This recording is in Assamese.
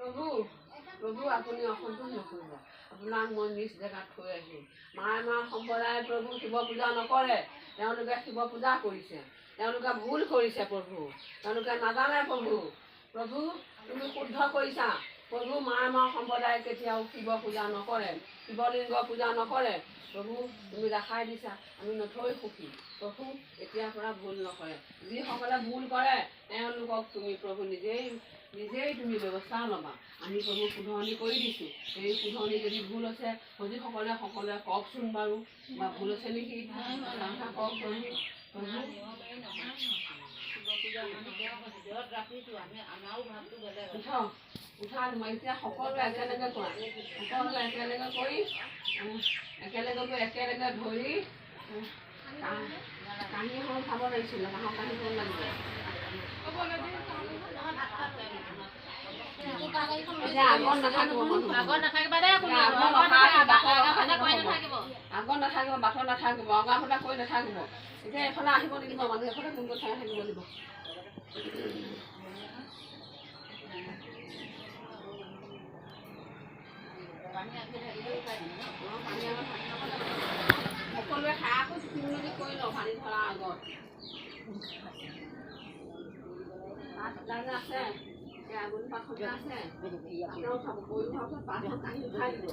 প্ৰভু প্ৰভু আপুনি অসন্তোষ নকৰিব। আপোনাক মই নিজ জেগাত থৈ আহিম। মায়ে সম্প্ৰদায়ে প্ৰভু শিৱ পূজা নকৰে। তেওঁলোকে শিৱ পূজা কৰিছে। তেওঁলোকে ভুল কৰিছে প্ৰভু। তেওঁলোকে নাজানে প্ৰভু। প্ৰভু তুমি শুদ্ধ কৰিছা। প্ৰভু মায়ে সম্প্ৰদায়ে কেতিয়াও শিৱ পূজা নকৰে, শিৱলিংগ পূজা নকৰে। প্ৰভু তুমি দেখাই দিছা, আমি নথৈ সুখী। প্ৰভু এতিয়াৰ পৰা ভুল নকৰে। যিসকলে ভুল কৰে তেওঁলোকক তুমি প্ৰভু নিজেই তুমি ব্যৱস্থা ল'বা। আমি প্ৰভু শুধৰণি কৰি দিছোঁ। এই শুধৰণি যদি ভুল আছে সকলোৱে কওকচোন বাৰু, বা ভুল আছে নেকি কওক প্ৰভু। উঠা তোমাৰ এতিয়া সকলোৱে একেলগে কৰা, সকলোৱে একেলগে কৰি একেলগে ধৰি কাঁহী এখন খাব লাগিছিলে। কাঁহৰ কাঁহীখন লাগিব। আগত নাথাকিব, বাটত নাথাকিব, অগা ফটা কৰি নাথাকিব। এতিয়া এইফালে আহিব লাগিব, মানুহ এফালে কোন কথা থাকিব লাগিব। সকলোৱে খাই আকৌ চুটি মুলকি কৰি লওঁ পানী ধৰাৰ আগত। পাত আছে, আগুন পাত আছে, খাব কৰি হোৱাৰ পাছত পাতখন কাঢ়ি উঠাই দিব।